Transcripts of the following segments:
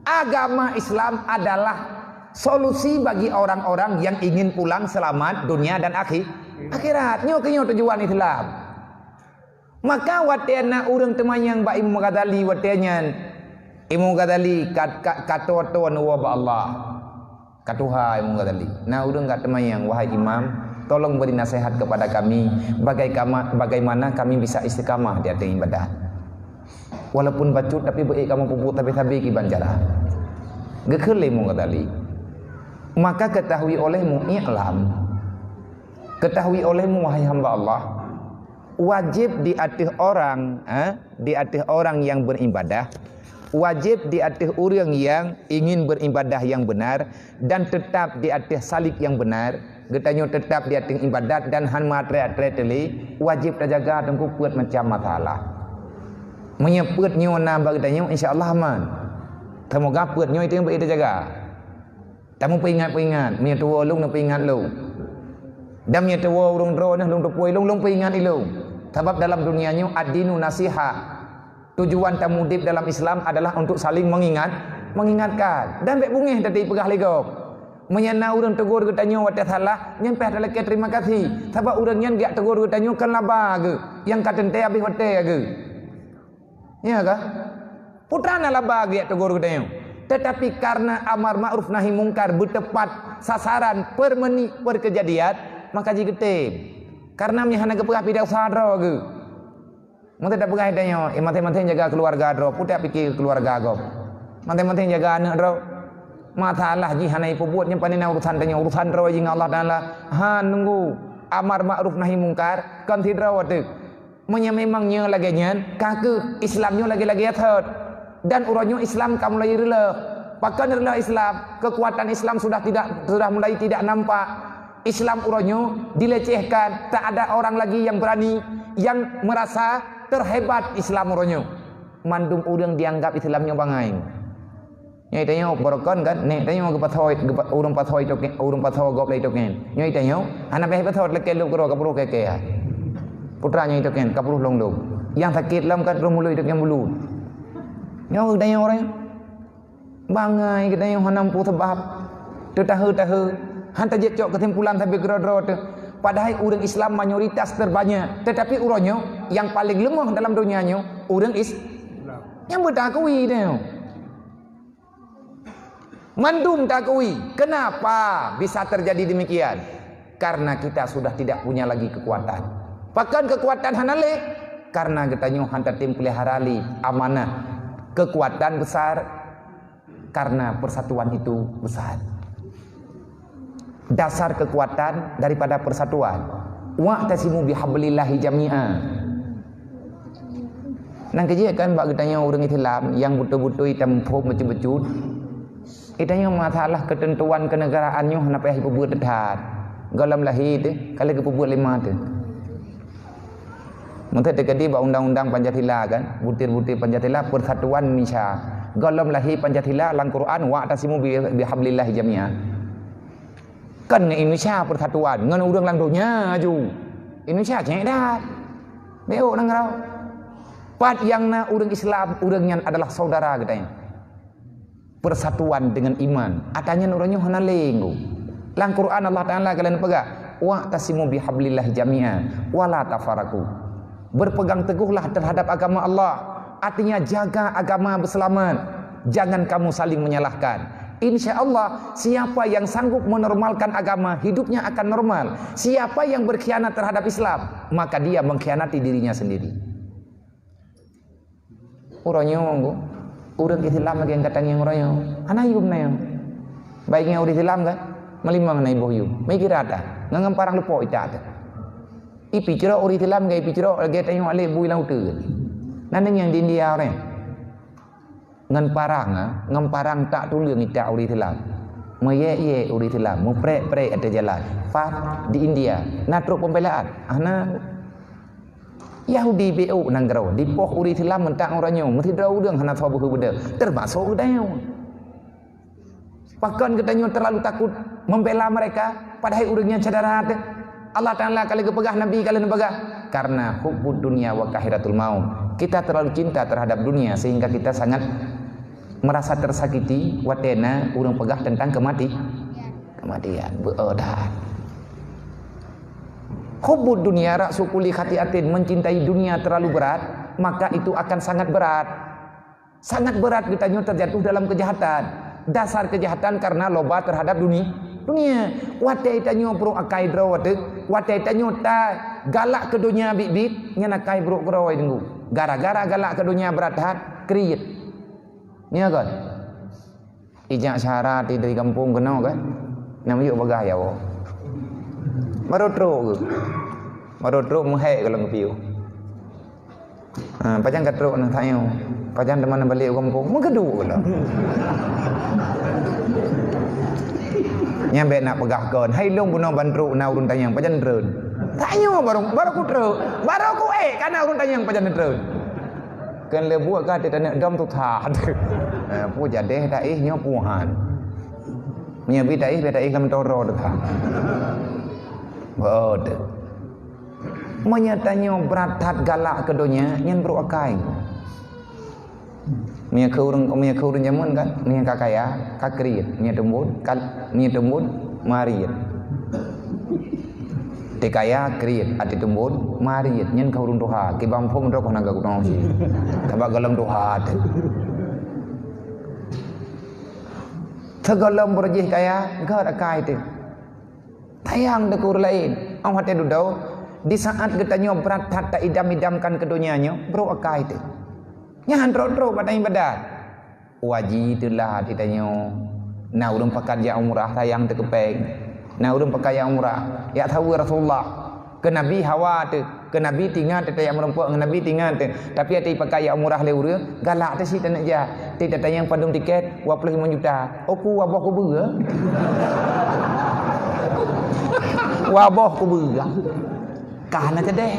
Agama Islam adalah solusi bagi orang-orang yang ingin pulang selamat dunia dan akhirat. Nyo tujuan Islam. Maka watena urang temayang ba Imam Ghazali watenya Imam Ghazali kata wa ba Allah. Katuha Imam Ghazali. Nah urang kat temayang wahai Imam, tolong beri nasihat kepada kami bagaimana kami bisa istiqamah di atas ibadah. Walaupun bacut tapi baik kamu pupuk tapi ki banjara. Gekele Imam Ghazali. Maka ketahui olehmu i'lam. Ketahui olehmu wahai hamba Allah, wajib di atas orang yang beribadah, wajib di atas orang yang ingin beribadah yang benar dan tetap di atas salib yang benar. Getanyo tetap di atas ibadat dan han matre teli wajib terjaga tengku puat macam masalah. Menyebut nyo na bagdanyo insyaallah aman. Semoga puat nyo itu yang baik terjaga. Tamu peringat punya tua lung nak peringat lu. Dan punya tua urung dro nah lung tepui lung peringat ilung. Sebab dalam dunianya ad-dinu nasiha. Tujuan tamudib dalam Islam adalah untuk saling mengingatkan. Dan baik bungih tadi pegah legok. Menyana urang tegur ketanya wat salah, nyempeh dalek terima kasih. Sebab urang yang gak tegur ketanya kan laba ke. Yang katente habis hote ke. Ya kah? Putrana laba gak tegur ketanya. Tetapi karena amar ma'ruf nahi mungkar bertepat sasaran per menit per kejadian, maka jika tem. Karena mihana kepegah pidak sadro ke. Mungkin tak pegah tanya, manteng-manteng jaga keluarga dro, putak pikir keluarga gop. Manteng-manteng jaga anak dro. Masalah jihana ipu buat nyempanina urusan tanya urusan dro jing Allah Taala. Ha nunggu amar ma'ruf nahi mungkar kan tidro watuk. Memangnya lagi nyan, kaku Islamnya lagi-lagi athot. Dan urangnya Islam kamu mulai rela. Bahkan rela Islam, kekuatan Islam sudah mulai tidak nampak. Islam urangnya dilecehkan, tak ada orang lagi yang berani, yang merasa terhebat Islam urangnya. Mandum urang dianggap Islamnya bangai. Nyai tanya borokon kan, nek tanya ke pathoi urang pathoi token, urang pathoi gop lai token. Nyai tanya, anak beh pathoi leke lu kro kapuru keke. Putranya itu kan kapuru long. Yang sakit lam kan rumului token bulu. Nyawa kita yang orang bangai kita yang hanampu sebab tahu hantar jecok kesimpulan sampai gerodro. Padahal orang Islam mayoritas terbanyak, tetapi orangnya yang paling lemah dalam dunianya orang Islam yang bertakwi dia. Mandum takwi. Kenapa bisa terjadi demikian? Karena kita sudah tidak punya lagi kekuatan. Bahkan kekuatan hanale karena katanya hantar tim peliharali amanah. Kekuatan besar karena persatuan itu besar. Dasar kekuatan daripada persatuan. Wa'tasimu bihablillahi jami'a. Nang kerja kan bak katanya orang Islam yang betul-betul hitam pop becut-becut. Itanya masalah ketentuan kenegaraannya kenapa ibu buat tetat. Galam lahir tu, kalau ibu buat lima tu. Mungkin terjadi bahawa undang-undang Pancasila kan, butir-butir Pancasila persatuan Indonesia. Galam lahir Pancasila dalam Quran wa'tasimu bihablillahi jami'a. Kan Indonesia persatuan, ngan urang lang dunia aju. Indonesia cek dah. Beok nang rau. Pat yang na urang Islam, urangnya adalah saudara katanya. Persatuan dengan iman. Atanya urangnya hana lenggu. Lang Quran Allah Taala kalian pegang, wa'tasimu bihablillahi jami'a wala tafaraku. Berpegang teguhlah terhadap agama Allah. Artinya jaga agama berselamat. Jangan kamu saling menyalahkan. Insya Allah siapa yang sanggup menormalkan agama, hidupnya akan normal. Siapa yang berkhianat terhadap Islam, maka dia mengkhianati dirinya sendiri. Orangnya orang Islam lagi yang katanya orangnya anayum na yang baiknya orang Islam kan melimang na ibu yum may kirata ngangam parang lupo itata ipiciro orang Islam gay ipiciro lagi tayong ale buy lang utu nanang yang di India orang ngan parang tak tulang ita orang Islam ye orang Islam mu pre ada jalan fat di India natro pembelaan ana Yahudi BO nanggaro di poh uri Islam mentang orangnya mesti draw udang hana sabu beda termasuk udang. Bahkan katanya terlalu takut membela mereka padahal urangnya cedera. Allah Taala kali kepegah Nabi kalian pegah karena hubbud dunya wa kahiratul maut. Kita terlalu cinta terhadap dunia sehingga kita sangat merasa tersakiti watena urang pegah tentang kematian berodat. Hubbud dunia ra'su kulli khati'atin, mencintai dunia terlalu berat, maka itu akan sangat berat. Sangat berat kita terjatuh dalam kejahatan. Dasar kejahatan karena loba terhadap dunia. Wate tanyo bro akai dro wate tanyo ta galak ke dunia bibit nya nakai bro groi dengu. Gara-gara galak ke dunia berat hat kriit. Nya kan. Ijak syarat dari kampung kena kan. Nama yuk bagah ya wo. Baru truk menghek kalau ngepiu. Pajan kat truk nak tanya. Pajan teman balik kampung mengedu lah. Nyampe nak pegah kon. Hai long buno bantruk na urun tanyang pajan dreun. Tanya baru ku truk. Baru ku kana urun tanyang pajan dreun. Kan le buat ka tanya dom tu tha. Pu jadeh daih nyo puhan. Nya bi daih kam toro tha. Bodoh. Menyatanya beratat galak ke dunia yang beruakai. Mia kurung zaman kan, mia kakaya, kakriit, mia tembun mariit. Tikaya kriit, ati tembun mariit, nyen kurung doha, kibam pom rok naga kunong si. Tabak galam doha. Tegalam berjih kaya, gak akai tu. Tayang dekur lain. Ang hati dudau di saat getanya berat tak idam-idamkan ke dunianya, bro akai itu. Nyahan tro-tro badai badat. Wajib itulah ditanya. Na urang pakat ya umrah tayang tekepeng. Na urang pakat ya umrah. Ya tahu Rasulullah. Ke Nabi hawa tu, ke Nabi tinggal tete yang merempuk ke Nabi tinggal tu. Tapi ati pakai ya umrah le urang, galak tu si tanak ja. Tidak tayang padung tiket 25 juta. Oku wabah ku beura. Wabah ku beura. Kahana cedeh.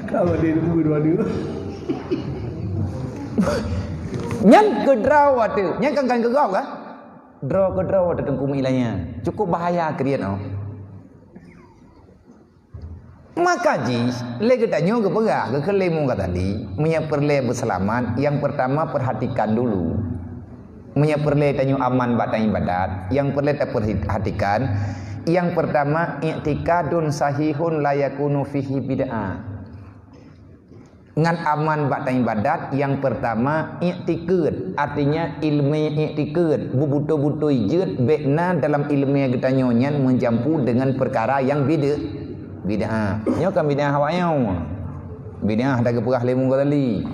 Kalau dia nunggu dua dia. Nyang ke draw tu, nyang kan ke gau kan? Draw ke draw tu tengku milanya. Cukup bahaya krian oh. Maka ji, lagi tanya ke pegah, ke kelemu kata tadi, menyeperle berselamat. Yang pertama perhatikan dulu. Menyeperle tanya aman batang ibadat. Yang perle tak perhatikan. Yang pertama i'tikadun sahihun la yakunu fihi bid'ah. Ngan aman batang ibadat yang pertama i'tikad, artinya ilmu i'tikad, bubuto-buto ijut bekna dalam ilmu yang kita nyonya menjampu dengan perkara yang bid'ah. Nyo kan bid'ah hawanya. Bid'ah dah keperah lemu kali.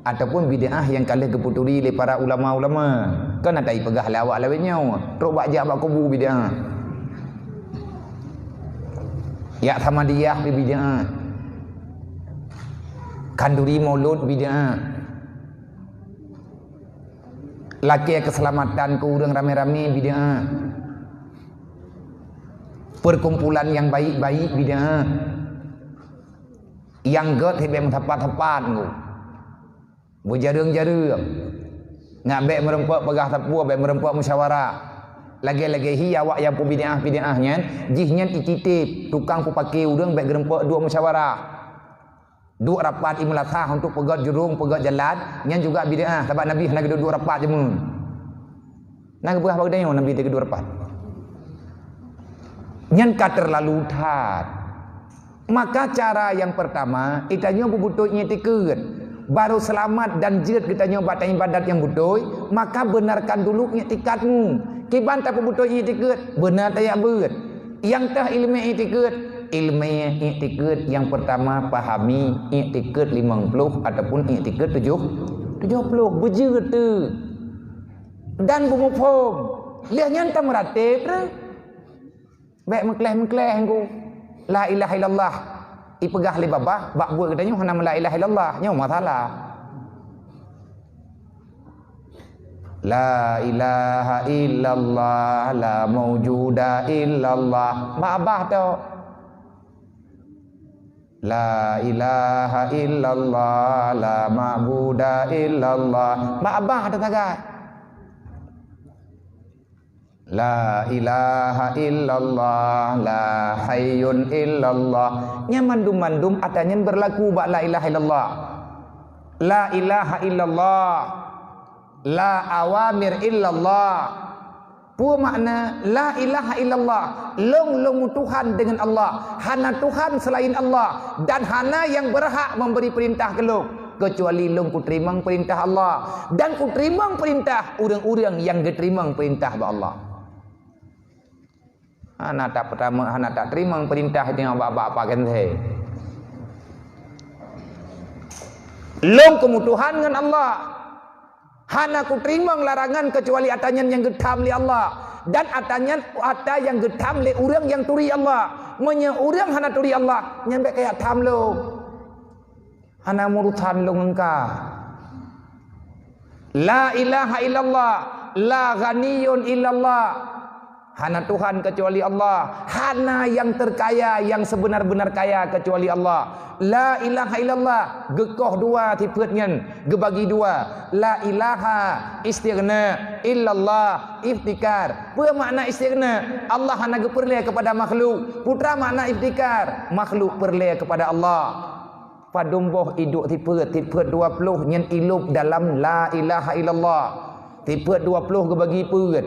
Ataupun bid'ah yang kalih keputuri oleh para ulama-ulama. Kan ada pegah lawak lawenya. Teruk bak jak bak kubu bid'ah. Ya Hamadiyah bid'ah. Kanduri maulud bid'ah. Laki keselamatan ke urang rame-rame bid'ah. Perkumpulan yang baik-baik bid'ah. Yang god hebem tepat-tepat ku. Berjarung-jarung. Nak bek merempuk pegah tapua, bek merempuk musyawarah. Lagi-lagi hi awak yang pu bid'ah-bid'ahnya, jihnya titip tukang pu pakai urang bek gerempuk dua musyawarah. Dua rapat imlatah untuk pegat jurung, pegat jalan, yang juga bid'ah. Sebab Nabi nak dua rapat je mun. Nak berapa bagainya Nabi tak dua rapat. Yang terlalu tat. Maka cara yang pertama, itanya butuhnya tikut. Baru selamat dan jid kita nyoba ibadat yang butuh, maka benarkan dulu i'tikadmu. Kiban tak butuh i'tikad, benar tak ber. Yang tah ilmu i'tikad, ilmu i'tikad yang pertama pahami i'tikad 50 ataupun i'tikad 70 bejut tu. Dan bumufum. Lihat nyanta meratib tu. Baik mengkleh aku. La ilaha illallah. Ipegah li babah, bak buat katanya hana la ilaha illallah, nya masalah. La ilaha illallah, la maujuda illallah. Babah tu. La ilaha illallah, la ma'buda illallah. Babah tu tagak. La ilaha illallah, la hayyun illallah. Nya mandum-mandum atanya berlaku bak la ilaha illallah. La ilaha illallah, la awamir illallah. Pua makna la ilaha illallah, long Tuhan dengan Allah, hana Tuhan selain Allah, dan hana yang berhak memberi perintah ke long kecuali long ku terima perintah Allah, dan ku terima perintah orang-orang yang diterima perintah ba Allah. Hana tak pertama, hana tak terima perintah dengan apa-apa kan he. Long kemutuhan dengan Allah, hana ku terima larangan kecuali atanyan yang gedam li Allah, dan atanyan ada yang gedam li orang yang turi Allah. Menya orang hana turi Allah nyampe kayak tam lo, hana murutan lo engka. La ilaha illallah, la ghaniyun illallah, hana Tuhan kecuali Allah, hana yang terkaya yang sebenar-benar kaya kecuali Allah. La ilaha illallah, gekoh dua tipetnyan, gebagi dua. La ilaha istighna, illallah iftikar. Apa makna istighna? Allah hana geperle kepada makhluk. Putra makna iftikar, makhluk perle kepada Allah. Padumboh iduk tipet 20 nyen ilup dalam la ilaha illallah. Tipet 20 gebagi pet.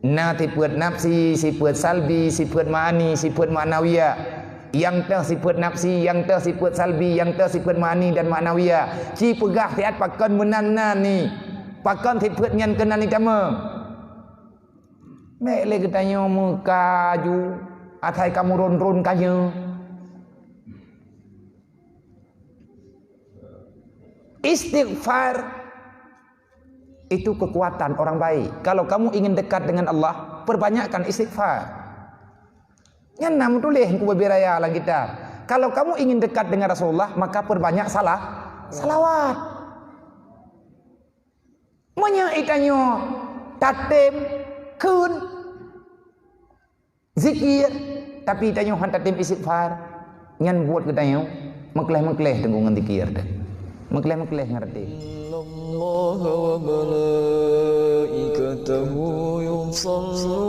Na sifat nafsi, sifat salbi, sifat ma'ani, sifat ma'nawiyah. Yang teh sifat nafsi, yang teh sifat salbi, yang teh sifat ma'ani dan ma'nawiyah. Ci pegah tiat pakan menan ni. Pakan sifat nyan kenan ni tama. Mek le katanya muka ju atai kamu ron-ron kaya. Istighfar itu kekuatan orang baik. Kalau kamu ingin dekat dengan Allah, perbanyakkan istighfar. Yang nam tulis ku beraya lang kita. Kalau kamu ingin dekat dengan Rasulullah, maka perbanyak salawat. Monya itanyo tatem kun zikir, tapi itanyo han tatem istighfar. Ngan buat ketanyo mekleh-mekleh tenggungan zikir dah. Mekleh-mekleh ngerti. Allah wa malaikatahu yusalluna